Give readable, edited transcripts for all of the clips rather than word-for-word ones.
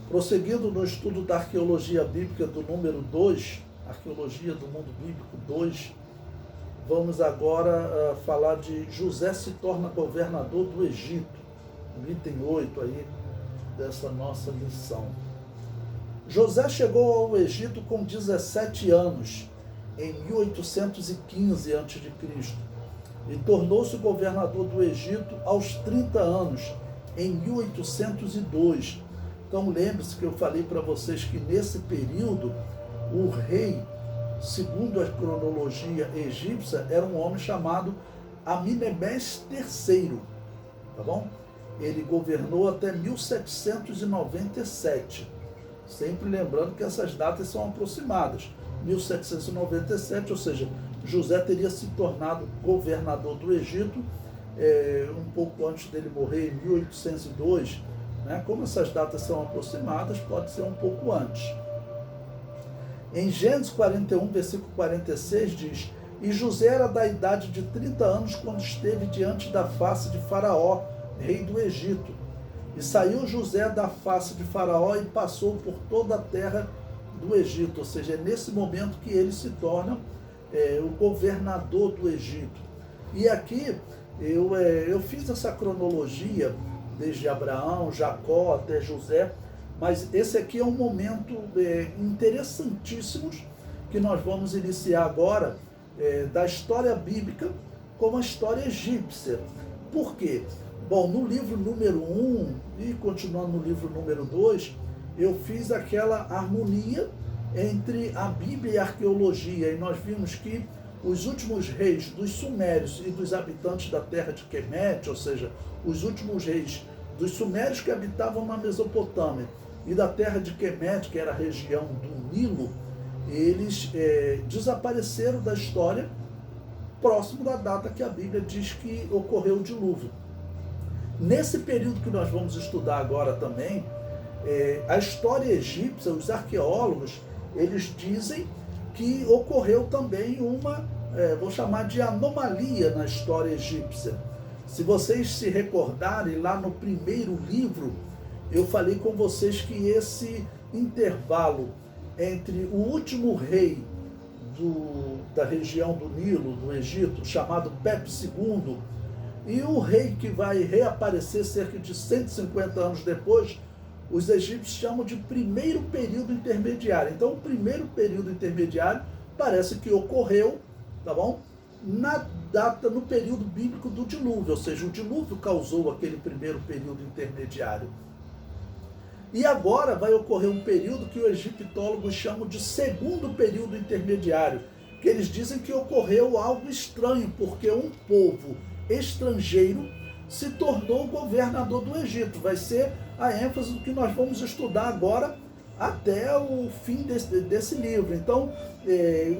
Prosseguindo no estudo da arqueologia bíblica do número 2, Arqueologia do Mundo Bíblico 2, vamos agora falar de José se torna governador do Egito, o item 8 aí dessa nossa lição. José chegou ao Egito com 17 anos, em 1815 a.C., e tornou-se governador do Egito aos 30 anos, em 1802. Então lembre-se que eu falei para vocês que nesse período o rei, segundo a cronologia egípcia, era um homem chamado Amenemés III, tá bom? Ele governou até 1797, sempre lembrando que essas datas são aproximadas. 1797, ou seja, José teria se tornado governador do Egito um pouco antes dele morrer, em 1802, né? Como essas datas são aproximadas, pode ser um pouco antes. Em Gênesis 41, versículo 46, diz: E José era da idade de 30 anos quando esteve diante da face de Faraó, rei do Egito. E saiu José da face de Faraó e passou por toda a terra do Egito. Ou seja, é nesse momento que ele se torna o governador do Egito. E aqui eu fiz essa cronologia desde Abraão, Jacó até José, mas esse aqui é um momento interessantíssimo que nós vamos iniciar agora da história bíblica como a história egípcia. Por quê? Bom, no livro número 1 e continuando no livro número 2, eu fiz aquela harmonia entre a Bíblia e a arqueologia, e nós vimos que os últimos reis dos sumérios e dos habitantes da terra de Quemete, ou seja, os últimos reis dos sumérios que habitavam na Mesopotâmia e da terra de Quemete, que era a região do Nilo, eles desapareceram da história próximo da data que a Bíblia diz que ocorreu o dilúvio. Nesse período que nós vamos estudar agora também, a história egípcia, os arqueólogos, eles dizem que ocorreu também uma, vou chamar de anomalia na história egípcia. Se vocês se recordarem, lá no primeiro livro, eu falei com vocês que esse intervalo entre o último rei da região do Nilo, do Egito, chamado Pepe II, e o rei que vai reaparecer cerca de 150 anos depois, os egípcios chamam de primeiro período intermediário. Então, o primeiro período intermediário parece que ocorreu, tá bom? No período bíblico do dilúvio, ou seja, o dilúvio causou aquele primeiro período intermediário. E agora vai ocorrer um período que os egiptólogos chamam de segundo período intermediário, que eles dizem que ocorreu algo estranho, porque um povo estrangeiro se tornou governador do Egito. Vai ser a ênfase do que nós vamos estudar agora até o fim desse livro. Então,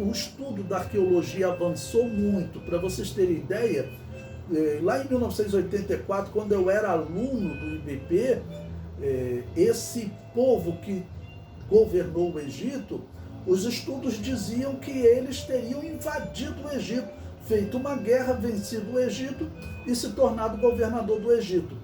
o estudo da arqueologia avançou muito. Para vocês terem ideia, lá em 1984, quando eu era aluno do IBP, esse povo que governou o Egito, os estudos diziam que eles teriam invadido o Egito, feito uma guerra, vencido o Egito e se tornado governador do Egito.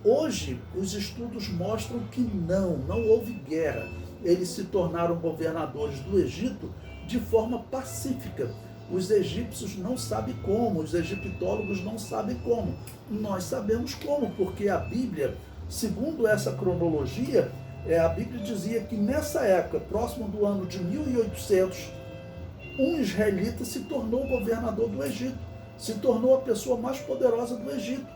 Hoje, os estudos mostram que não houve guerra. Eles se tornaram governadores do Egito de forma pacífica. Os egípcios não sabem como, os egiptólogos não sabem como. Nós sabemos como, porque a Bíblia, segundo essa cronologia, a Bíblia dizia que nessa época, próximo do ano de 1800, um israelita se tornou governador do Egito, se tornou a pessoa mais poderosa do Egito.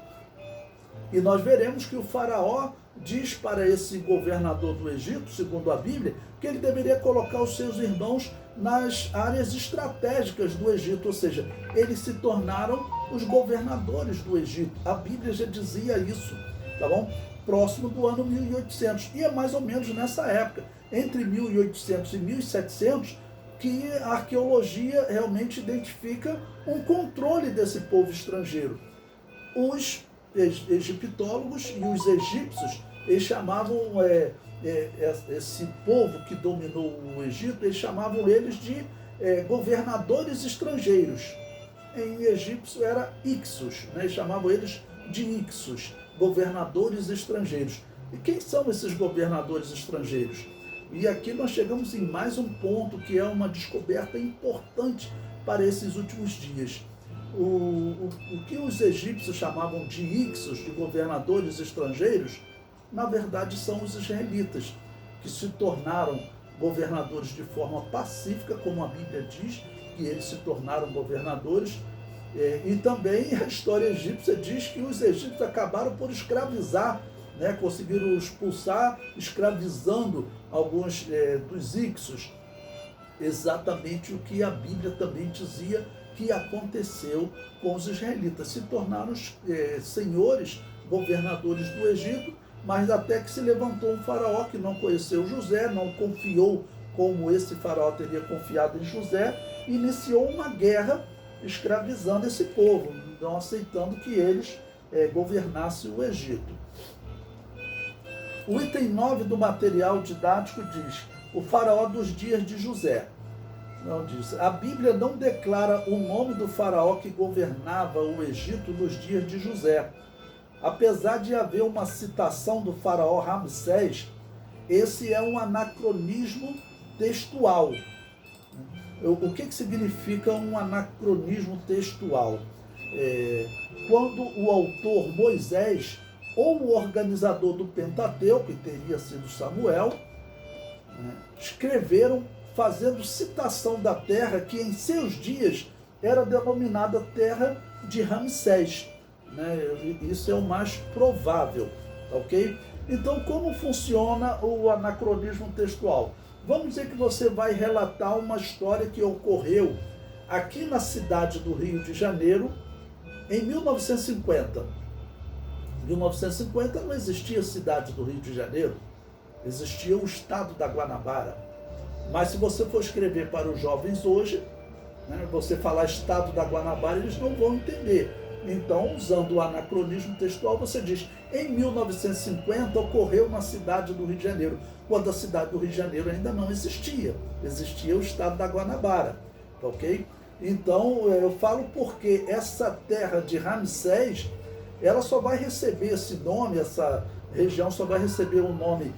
E nós veremos que o faraó diz para esse governador do Egito, segundo a Bíblia, que ele deveria colocar os seus irmãos nas áreas estratégicas do Egito, ou seja, eles se tornaram os governadores do Egito. A Bíblia já dizia isso, tá bom? Próximo do ano 1800. E é mais ou menos nessa época, entre 1800 e 1700, que a arqueologia realmente identifica um controle desse povo estrangeiro. Os egiptólogos e os egípcios, eles chamavam esse povo que dominou o Egito, eles chamavam eles de governadores estrangeiros. Em egípcio era Ixos, né? Eles chamavam eles de Ixos, governadores estrangeiros. E quem são esses governadores estrangeiros? E aqui nós chegamos em mais um ponto que é uma descoberta importante para esses últimos dias. O que os egípcios chamavam de ixos, de governadores estrangeiros, na verdade são os israelitas, que se tornaram governadores de forma pacífica, como a Bíblia diz, que eles se tornaram governadores. E também a história egípcia diz que os egípcios acabaram por escravizar, né, conseguiram expulsar, escravizando alguns dos ixos. Exatamente o que a Bíblia também dizia que aconteceu com os israelitas. Se tornaram senhores, governadores do Egito, mas até que se levantou um faraó que não conheceu José, não confiou como esse faraó teria confiado em José, e iniciou uma guerra escravizando esse povo, não aceitando que eles governassem o Egito. O item 9 do material didático diz: o faraó dos dias de José. Não diz. A Bíblia não declara o nome do faraó que governava o Egito nos dias de José. Apesar de haver uma citação do faraó Ramsés, esse é um anacronismo textual. O que significa um anacronismo textual? Quando o autor Moisés, ou o organizador do Pentateuco, que teria sido Samuel, escreveram fazendo citação da terra que em seus dias era denominada terra de Ramsés. Isso é o mais provável, ok? Então, como funciona o anacronismo textual? Vamos dizer que você vai relatar uma história que ocorreu aqui na cidade do Rio de Janeiro em 1950. Em 1950 não existia a cidade do Rio de Janeiro, existia o estado da Guanabara. Mas se você for escrever para os jovens hoje, você falar estado da Guanabara, eles não vão entender. Então, usando o anacronismo textual, você diz: em 1950 ocorreu na cidade do Rio de Janeiro, quando a cidade do Rio de Janeiro ainda não existia. Existia o estado da Guanabara, ok? Então, eu falo porque essa terra de Ramsés, ela só vai receber esse nome, essa região só vai receber o nome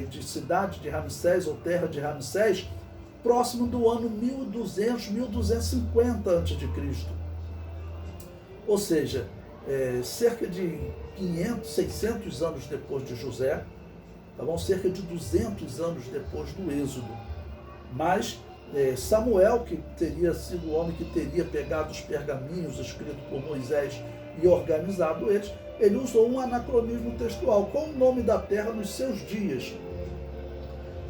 de cidade de Ramsés ou terra de Ramsés próximo do ano 1200, 1250 a.C. Ou seja, cerca de 500, 600 anos depois de José, tá bom? Cerca de 200 anos depois do Êxodo. Mas Samuel, que teria sido o homem que teria pegado os pergaminhos escritos por Moisés e organizado eles, ele usou um anacronismo textual. Qual o nome da terra nos seus dias?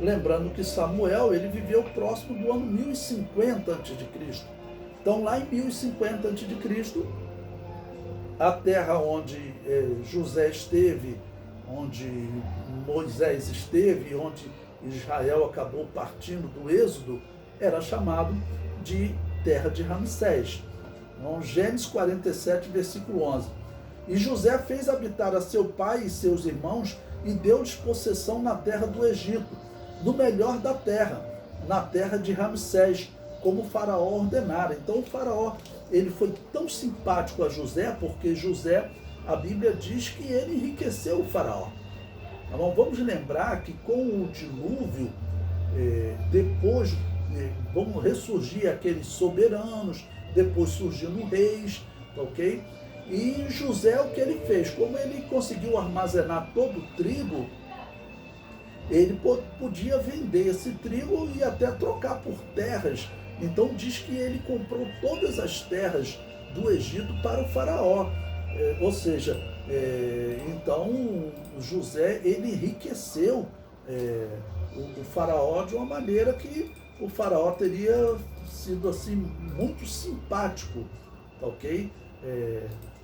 Lembrando que Samuel, ele viveu próximo do ano 1050 a.C. Então, lá em 1050 a.C., a terra onde José esteve, onde Moisés esteve, onde Israel acabou partindo do Êxodo, era chamado de terra de Ramsés. Então, Gênesis 47, versículo 11. E José fez habitar a seu pai e seus irmãos e deu-lhes possessão na terra do Egito, no melhor da terra, na terra de Ramsés, como o faraó ordenara. Então o faraó, ele foi tão simpático a José, porque José, a Bíblia diz que ele enriqueceu o faraó. Então, vamos lembrar que com o dilúvio, depois vão ressurgir aqueles soberanos, depois surgiram reis, ok? E José, o que ele fez? Como ele conseguiu armazenar todo o trigo, ele podia vender esse trigo e até trocar por terras. Então diz que ele comprou todas as terras do Egito para o faraó. Ou seja, então José, ele enriqueceu o faraó de uma maneira que o faraó teria sido assim muito simpático, ok?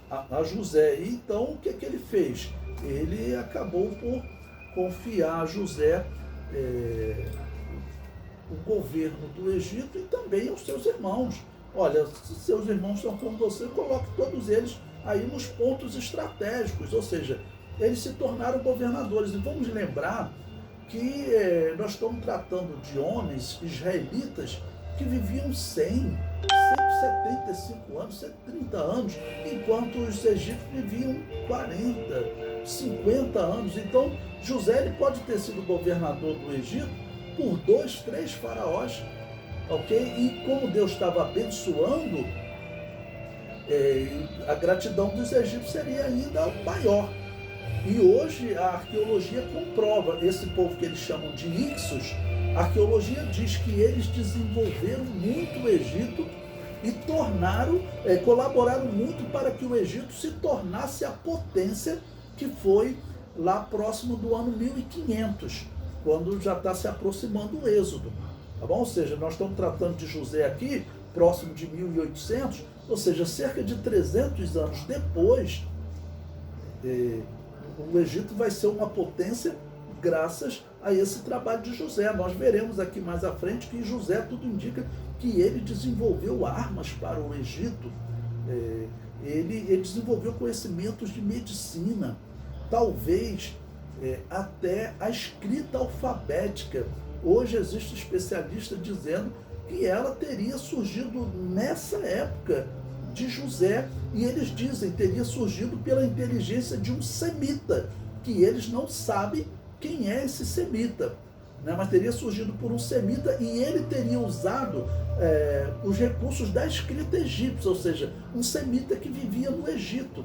A José. E então o que ele fez? Ele acabou por confiar a José o governo do Egito e também aos seus irmãos. Olha, se seus irmãos são como você, coloque todos eles aí nos pontos estratégicos, ou seja, eles se tornaram governadores. E vamos lembrar que nós estamos tratando de homens israelitas que viviam 100, 175 anos, 130 anos, enquanto os egípcios viviam 40, 50 anos. Então, José ele pode ter sido governador do Egito por 2, 3 faraós, ok? E como Deus estava abençoando, a gratidão dos egípcios seria ainda maior. E hoje a arqueologia comprova, esse povo que eles chamam de Ixos, a arqueologia diz que eles desenvolveram muito o Egito e colaboraram muito para que o Egito se tornasse a potência que foi lá próximo do ano 1500, quando já está se aproximando o Êxodo. Tá bom? Ou seja, nós estamos tratando de José aqui, próximo de 1800, ou seja, cerca de 300 anos depois, o Egito vai ser uma potência graças a esse trabalho de José. Nós veremos aqui mais à frente que José, tudo indica que ele desenvolveu armas para o Egito, ele desenvolveu conhecimentos de medicina, talvez até a escrita alfabética. Hoje existe especialista dizendo que ela teria surgido nessa época de José, e eles dizem teria surgido pela inteligência de um semita, que eles não sabem quem é esse semita, né? Mas teria surgido por um semita, e ele teria usado os recursos da escrita egípcia, ou seja, um semita que vivia no Egito.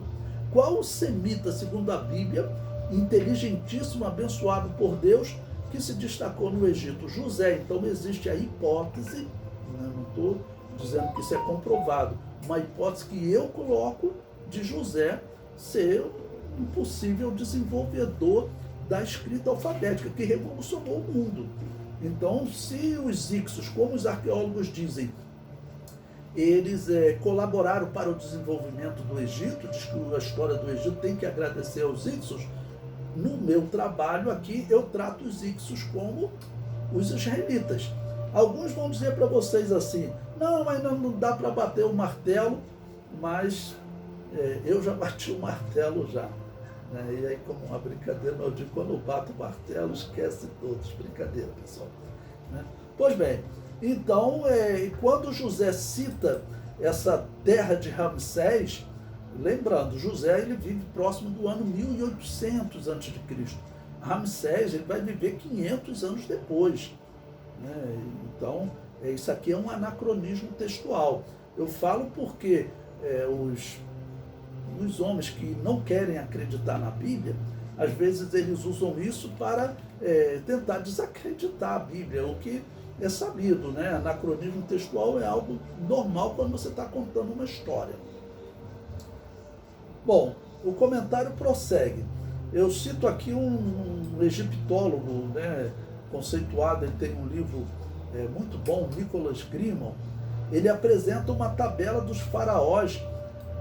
Qual o semita, segundo a Bíblia, inteligentíssimo, abençoado por Deus, que se destacou no Egito? José. Então existe a hipótese, né? Não estou dizendo que isso é comprovado, uma hipótese que eu coloco de José ser um possível desenvolvedor da escrita alfabética, que revolucionou o mundo. Então, se os Ixos, como os arqueólogos dizem, eles colaboraram para o desenvolvimento do Egito, diz que a história do Egito tem que agradecer aos Ixos, no meu trabalho aqui eu trato os Ixos como os israelitas. Alguns vão dizer para vocês assim, não, mas não dá para bater o martelo, mas eu já bati o martelo já. Né? E aí, como uma brincadeira, eu digo, quando eu bato o martelo, esquece todos. Brincadeira, pessoal. Né? Pois bem, então, quando José cita essa terra de Ramsés, lembrando, José ele vive próximo do ano 1800 a.C. Ramsés ele vai viver 500 anos depois. Né? Então, isso aqui é um anacronismo textual. Eu falo porque os homens que não querem acreditar na Bíblia, às vezes eles usam isso para tentar desacreditar a Bíblia, o que é sabido, né? Anacronismo textual é algo normal quando você está contando uma história. Bom, o comentário prossegue. Eu cito aqui um egiptólogo, né, conceituado, ele tem um livro muito bom, Nicholas Grimond. Ele apresenta uma tabela dos faraós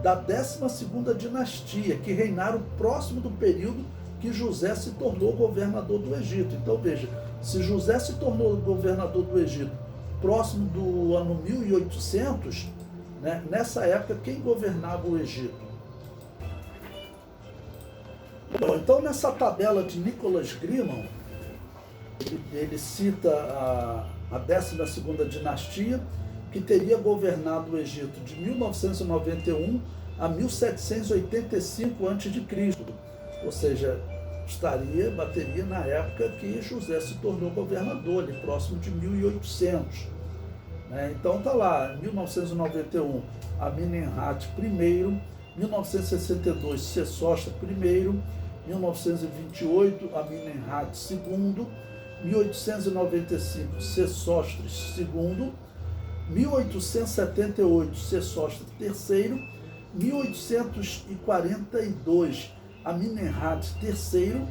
da 12ª dinastia, que reinaram próximo do período que José se tornou governador do Egito. Então veja, se José se tornou governador do Egito próximo do ano 1800, né, nessa época quem governava o Egito? Bom, então nessa tabela de Nicholas Grimond, ele cita a 12ª dinastia, que teria governado o Egito de 1991 a 1785 a.C., ou seja, bateria na época que José se tornou governador, ali próximo de 1800. Né? Então está lá, 1991, Amenemhat I, 1962, Sesostris I, 1928, Amenemhat II, 1895, Sesostris II, 1878, Sesostris III, 1842, Amenemhat III,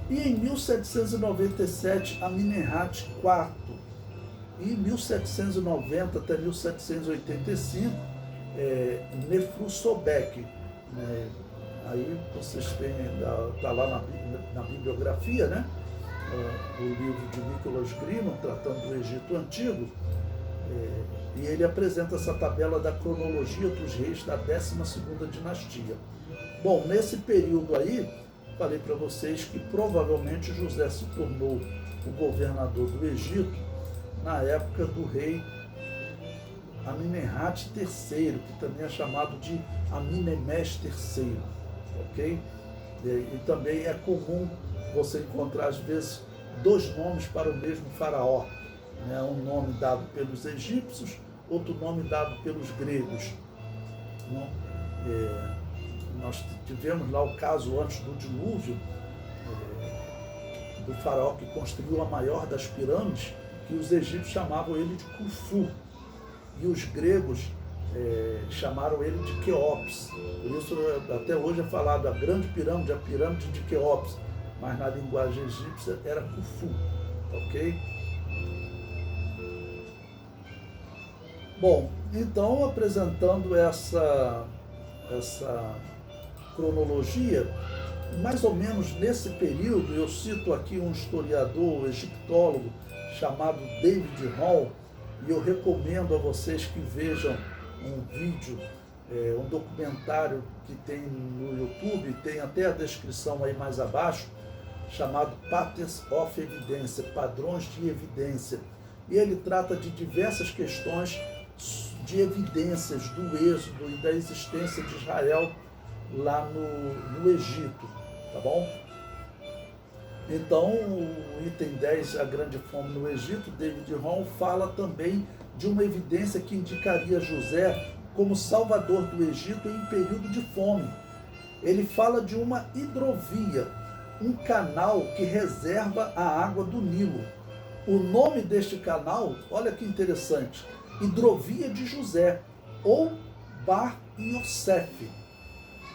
e em 1797, Amenemhat IV, e em 1790 até 1785, Nefru-Sobek. Aí vocês têm, está lá na bibliografia, né? O livro de Nicholas Grimond, tratando do Egito Antigo, e ele apresenta essa tabela da cronologia dos reis da 12ª dinastia. Bom, nesse período aí, falei para vocês que provavelmente José se tornou o governador do Egito na época do rei Amenemhat III, que também é chamado de Amenemés III, ok? E também é comum você encontrar, às vezes, dois nomes para o mesmo faraó. Né? Um nome dado pelos egípcios, outro nome dado pelos gregos. Né? Nós tivemos lá o caso antes do dilúvio, do faraó que construiu a maior das pirâmides, que os egípcios chamavam ele de Khufu, e os gregos chamaram ele de Quéops. Por isso, até hoje é falado a grande pirâmide, a pirâmide de Quéops, mas na linguagem egípcia era Khufu, ok? Bom, então, apresentando essa cronologia, mais ou menos nesse período, eu cito aqui um historiador, egiptólogo, chamado David Hall, e eu recomendo a vocês que vejam um vídeo, um documentário que tem no YouTube, tem até a descrição aí mais abaixo, chamado Patterns of Evidência, Padrões de Evidência. E ele trata de diversas questões de evidências do êxodo e da existência de Israel lá no Egito, tá bom? Então, o item 10, a grande fome no Egito, David Hall fala também de uma evidência que indicaria José como salvador do Egito em período de fome. Ele fala de uma hidrovia, um canal que reserva a água do Nilo. O nome deste canal, olha que interessante, Hidrovia de José, ou Bar Yosef.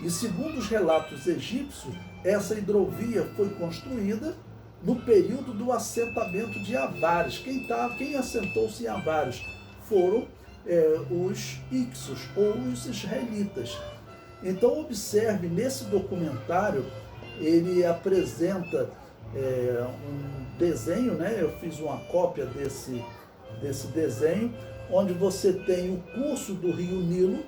E segundo os relatos egípcios, essa hidrovia foi construída no período do assentamento de Avares. Quem assentou-se em Avares foram os Ixos, ou os israelitas. Então observe, nesse documentário, ele apresenta um desenho, né? Eu fiz uma cópia desse desenho, onde você tem o curso do rio Nilo.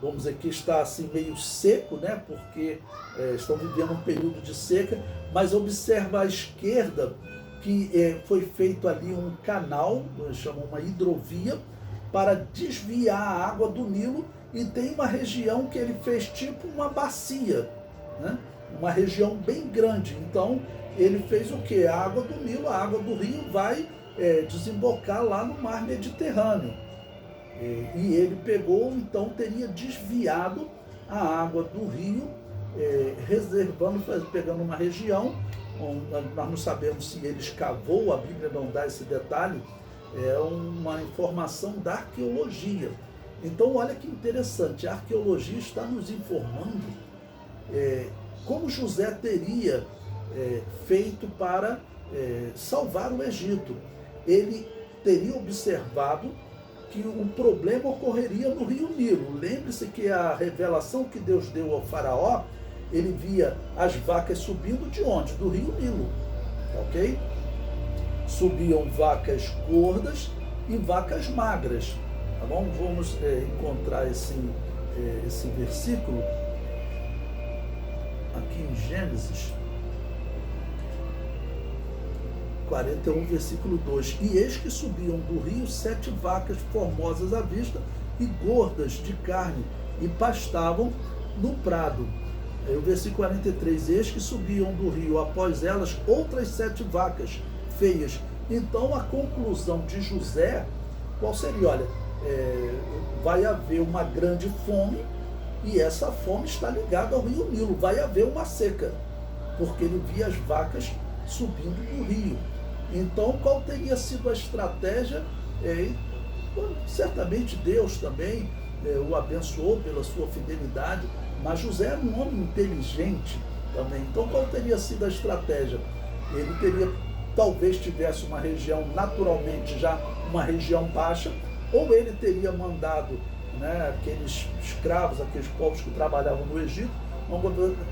Vamos dizer que está assim meio seco, né? Porque estão vivendo um período de seca, mas observa à esquerda que foi feito ali um canal, chamam uma hidrovia, para desviar a água do Nilo, e tem uma região que ele fez tipo uma bacia, né? Uma região bem grande. Então ele fez o quê? A água do Nilo, a água do rio vai desembocar lá no mar Mediterrâneo. E ele pegou, então teria desviado a água do rio, reservando, pegando uma região, nós não sabemos se ele escavou, a Bíblia não dá esse detalhe, é uma informação da arqueologia. Então olha que interessante, a arqueologia está nos informando como José teria feito para salvar o Egito. Ele teria observado que o problema ocorreria no rio Nilo. Lembre-se que a revelação que Deus deu ao faraó, ele via as vacas subindo de onde? Do rio Nilo, ok? Subiam vacas gordas e vacas magras, tá bom? Vamos encontrar esse versículo aqui em Gênesis 41, versículo 2. E eis que subiam do rio 7 vacas formosas à vista e gordas de carne, e pastavam no prado. Aí o versículo 43, eis que subiam do rio após elas outras 7 vacas feias. Então a conclusão de José, qual seria? Olha, vai haver uma grande fome, e essa fome está ligada ao rio Nilo, vai haver uma seca, porque ele via as vacas subindo do rio. Então, qual teria sido a estratégia? Certamente Deus também o abençoou pela sua fidelidade, mas José era um homem inteligente também. Então, qual teria sido a estratégia? Ele teria, talvez tivesse uma região naturalmente já uma região baixa, ou ele teria mandado, né, aqueles escravos, aqueles povos que trabalhavam no Egito,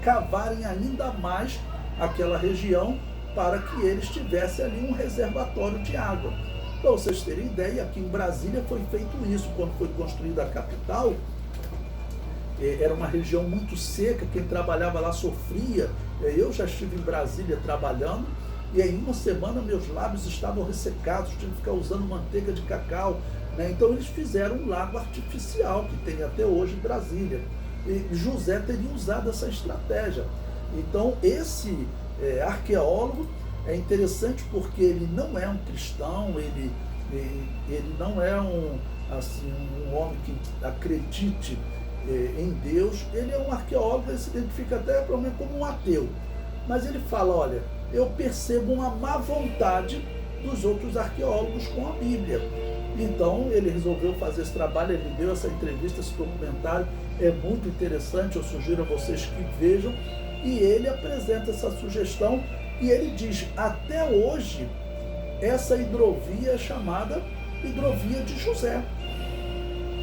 cavarem ainda mais aquela região, para que eles tivessem ali um reservatório de água. Para vocês terem ideia, aqui em Brasília foi feito isso. Quando foi construída a capital, era uma região muito seca, quem trabalhava lá sofria. Eu já estive em Brasília trabalhando, e em uma semana meus lábios estavam ressecados, tinha que ficar usando manteiga de cacau, né? Então eles fizeram um lago artificial, que tem até hoje em Brasília. José teria usado essa estratégia. Então, esse arqueólogo é interessante porque ele não é um cristão, ele não é um homem que acredite em Deus. Ele é um arqueólogo, ele se identifica até provavelmente como um ateu. Mas ele fala, olha, eu percebo uma má vontade dos outros arqueólogos com a Bíblia. Então ele resolveu fazer esse trabalho, ele deu essa entrevista, esse documentário, é muito interessante, eu sugiro a vocês que vejam, e ele apresenta essa sugestão, e ele diz, até hoje, essa hidrovia é chamada hidrovia de José.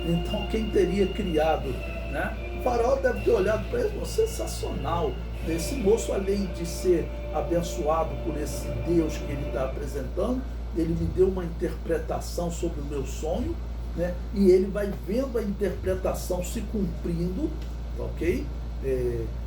Então quem teria criado, né? O faraó deve ter olhado para ele, sensacional, esse moço, além de ser abençoado por esse Deus que ele está apresentando, ele me deu uma interpretação sobre o meu sonho, né? E ele vai vendo a interpretação se cumprindo, ok?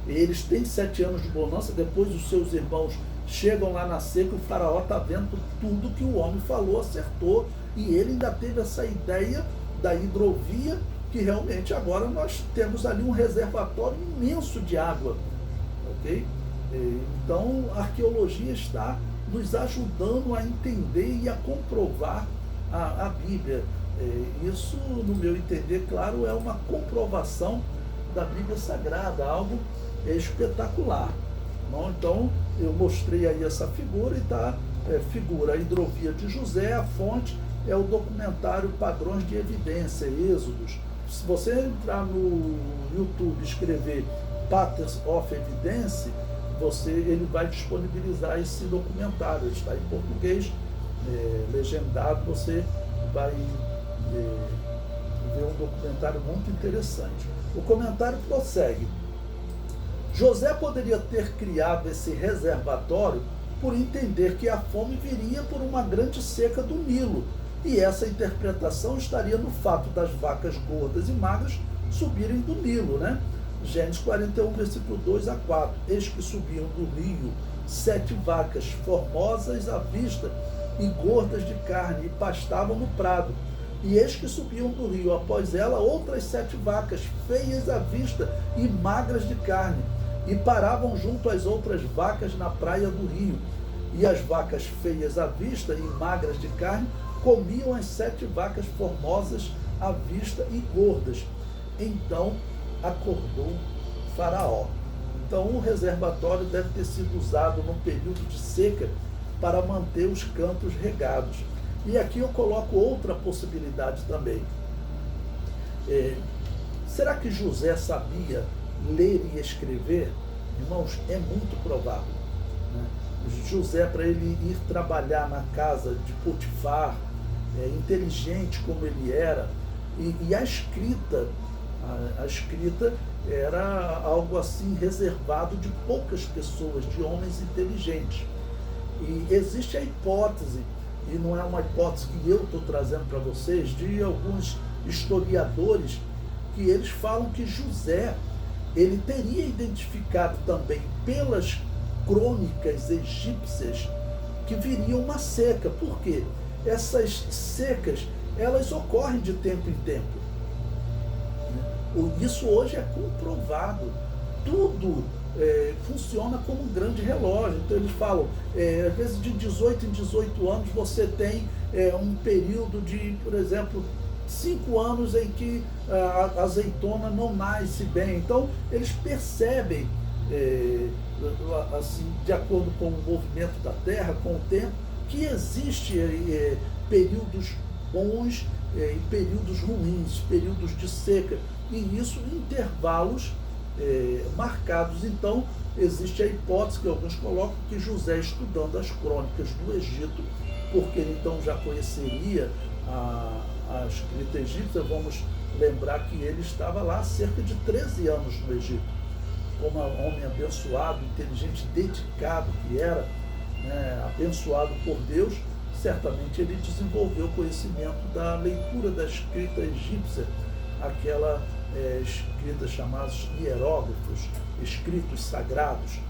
Eles têm 7 anos de bonança, depois os seus irmãos chegam lá na seca, o faraó está vendo tudo que o homem falou, acertou, e ele ainda teve essa ideia da hidrovia, que realmente agora nós temos ali um reservatório imenso de água, ok? Então a arqueologia está nos ajudando a entender e a comprovar a Bíblia. Isso, no meu entender, claro, é uma comprovação da Bíblia Sagrada, algo espetacular. Não? Então, eu mostrei aí essa figura, e tá, figura a hidrovia de José, a fonte é o documentário Padrões de Evidência, Êxodos. Se você entrar no YouTube e escrever Patterns of Evidence, ele vai disponibilizar esse documentário, ele está em português, legendado, você vai ver um documentário muito interessante. O comentário prossegue. José poderia ter criado esse reservatório por entender que a fome viria por uma grande seca do Nilo, e essa interpretação estaria no fato das vacas gordas e magras subirem do Nilo, né? Gênesis 41, versículo 2 a 4. Eis que subiam do rio 7 vacas formosas à vista e gordas de carne, e pastavam no prado. E eis que subiam do rio após ela outras 7 vacas, feias à vista e magras de carne, e paravam junto às outras vacas na praia do rio. E as vacas feias à vista e magras de carne comiam as 7 vacas formosas à vista e gordas. Então acordou Faraó. Então o reservatório deve ter sido usado no período de seca para manter os campos regados. E aqui eu coloco outra possibilidade também. Será que José sabia ler e escrever? Irmãos, é muito provável, né? José, para ele ir trabalhar na casa de Potifar, inteligente como ele era, e a escrita era algo assim reservado de poucas pessoas, de homens inteligentes. E existe a hipótese, e não é uma hipótese que eu estou trazendo para vocês, de alguns historiadores, que eles falam que José, ele teria identificado também pelas crônicas egípcias que viria uma seca. Por quê? Essas secas, elas ocorrem de tempo em tempo. Isso hoje é comprovado. Tudo funciona como um grande relógio. Então eles falam, às vezes de 18 em 18 anos você tem um período de, por exemplo, 5 anos em que a azeitona não nasce bem. Então eles percebem, assim, de acordo com o movimento da terra, com o tempo, que existe períodos bons e períodos ruins, períodos de seca, e isso em intervalos marcados. Então existe a hipótese que alguns colocam que José, estudando as crônicas do Egito, porque ele então já conheceria a escrita egípcia, vamos lembrar que ele estava lá há cerca de 13 anos no Egito, como um homem abençoado, inteligente, dedicado que era, né, abençoado por Deus, certamente ele desenvolveu conhecimento da leitura da escrita egípcia, aquela escrita chamados hieróglifos, escritos sagrados.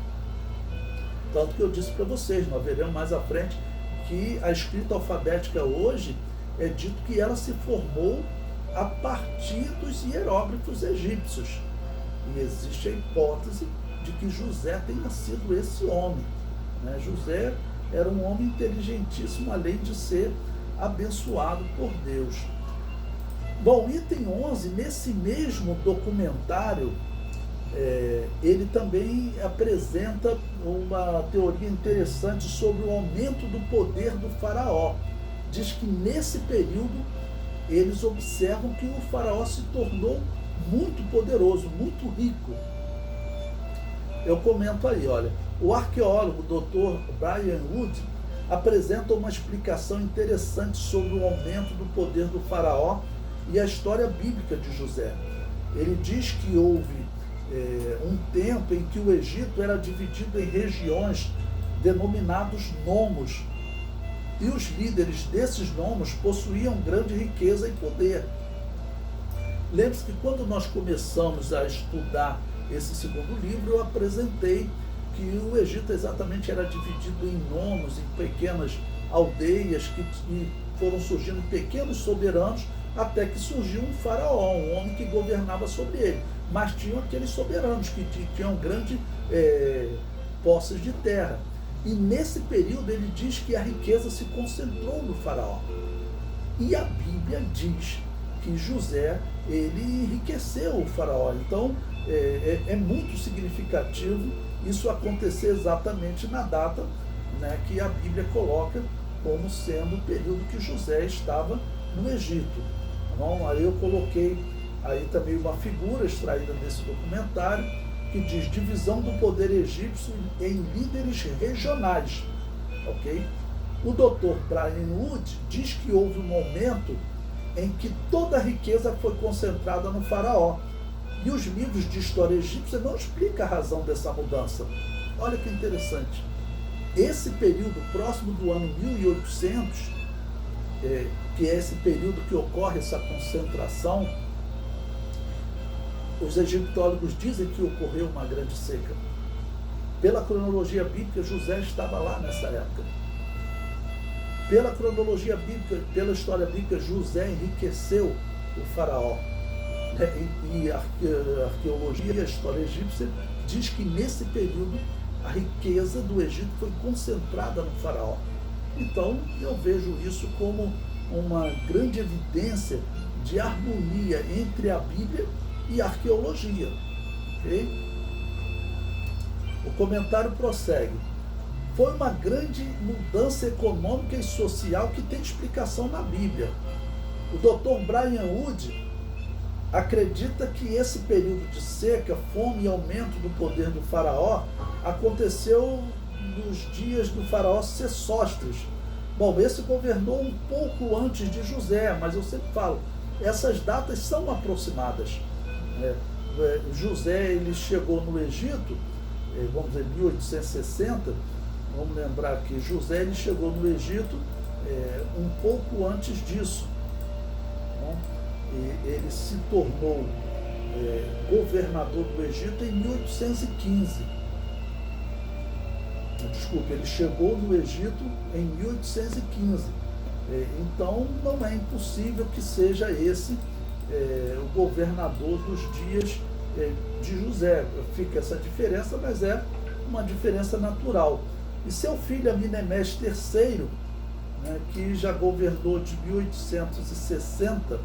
Tanto que eu disse para vocês, nós veremos mais à frente, que a escrita alfabética hoje é dito que ela se formou a partir dos hieróglifos egípcios. E existe a hipótese de que José tenha sido esse homem, né? José era um homem inteligentíssimo, além de ser abençoado por Deus. Bom, item 11, nesse mesmo documentário, ele também apresenta uma teoria interessante sobre o aumento do poder do faraó. Diz que nesse período eles observam que o faraó se tornou muito poderoso, muito rico. Eu comento aí, olha, o arqueólogo Dr. Brian Wood apresenta uma explicação interessante sobre o aumento do poder do faraó e a história bíblica de José. Ele diz que houve um tempo em que o Egito era dividido em regiões denominados nomos, e os líderes desses nomos possuíam grande riqueza e poder. Lembre-se que quando nós começamos a estudar esse segundo livro, eu apresentei que o Egito exatamente era dividido em nomos, em pequenas aldeias que foram surgindo pequenos soberanos, até que surgiu um faraó, um homem que governava sobre ele. Mas tinham aqueles soberanos que tinham grandes posses de terra. E nesse período ele diz que a riqueza se concentrou no faraó. E a Bíblia diz que José, ele enriqueceu o faraó. Então é muito significativo isso acontecer exatamente na data, né, que a Bíblia coloca como sendo o período que José estava no Egito. Então, aí eu coloquei aí também uma figura extraída desse documentário que diz divisão do poder egípcio em líderes regionais. Ok? O Dr. Brian Wood diz que houve um momento em que toda a riqueza foi concentrada no faraó. E os livros de história egípcia não explicam a razão dessa mudança. Olha que interessante. Esse período próximo do ano 1800, que é esse período que ocorre essa concentração, os egiptólogos dizem que ocorreu uma grande seca. Pela cronologia bíblica, José estava lá nessa época. Pela cronologia bíblica, pela história bíblica, José enriqueceu o faraó. E a arqueologia e a história egípcia diz que nesse período a riqueza do Egito foi concentrada no faraó. Então eu vejo isso como uma grande evidência de harmonia entre a Bíblia e a arqueologia. Okay? O comentário prossegue. Foi uma grande mudança econômica e social que tem explicação na Bíblia. O Dr. Brian Wood acredita que esse período de seca, fome e aumento do poder do faraó aconteceu nos dias do faraó Sesostris. Bom, esse governou um pouco antes de José, mas eu sempre falo, essas datas são aproximadas. José, ele chegou no Egito, vamos dizer, 1860, vamos lembrar que José, ele chegou no Egito um pouco antes disso. Ele se tornou governador do Egito em 1815. Desculpe, ele chegou no Egito em 1815. Então, não é impossível que seja esse o governador dos dias de José. Fica essa diferença, mas é uma diferença natural. E seu filho Amenemés III, né, que já governou de 1860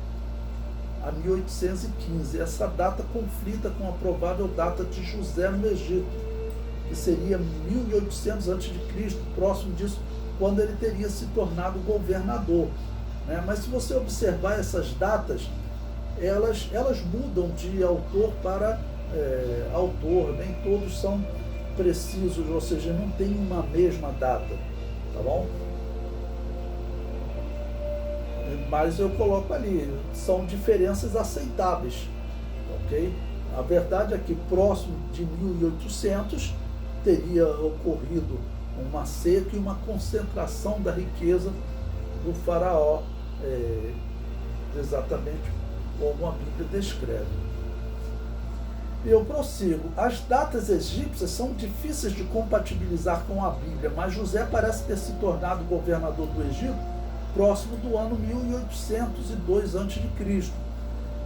a 1815. Essa data conflita com a provável data de José no Egito, que seria 1800 a.C., próximo disso, quando ele teria se tornado governador. Mas se você observar essas datas, elas mudam de autor para autor, nem todos são precisos, ou seja, não tem uma mesma data, tá bom? Mas eu coloco ali, são diferenças aceitáveis, ok? A verdade é que próximo de 1800 teria ocorrido uma seca e uma concentração da riqueza do faraó, exatamente como a Bíblia descreve. Eu prossigo. As datas egípcias são difíceis de compatibilizar com a Bíblia, mas José parece ter se tornado governador do Egito próximo do ano 1802 a.C.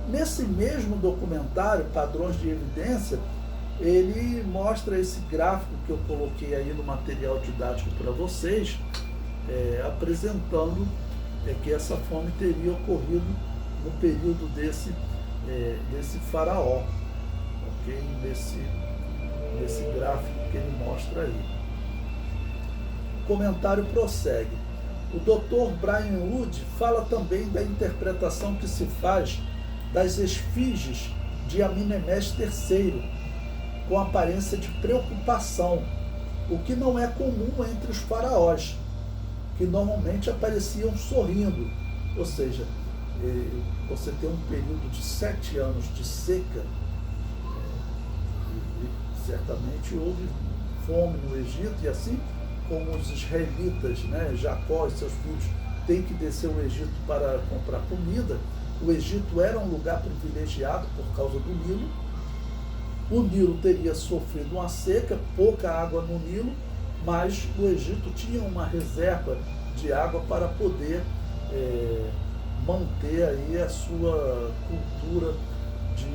Nesse mesmo documentário, Padrões de Evidência, ele mostra esse gráfico que eu coloquei aí no material didático para vocês, apresentando que essa fome teria ocorrido no período desse faraó, ok? Nesse gráfico que ele mostra aí. O comentário prossegue. O Dr. Brian Wood fala também da interpretação que se faz das esfinges de Amenemés III, com aparência de preocupação, o que não é comum entre os faraós, que normalmente apareciam sorrindo. Ou seja, você tem um período de 7 anos de seca, e certamente houve fome no Egito, e assim como os israelitas, Jacó e seus filhos, têm que descer ao Egito para comprar comida. O Egito era um lugar privilegiado por causa do Nilo. O Nilo teria sofrido uma seca, pouca água no Nilo, mas o Egito tinha uma reserva de água para poder manter aí a sua cultura de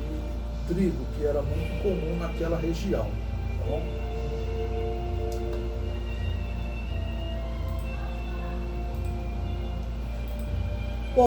trigo, que era muito comum naquela região. Tá bom?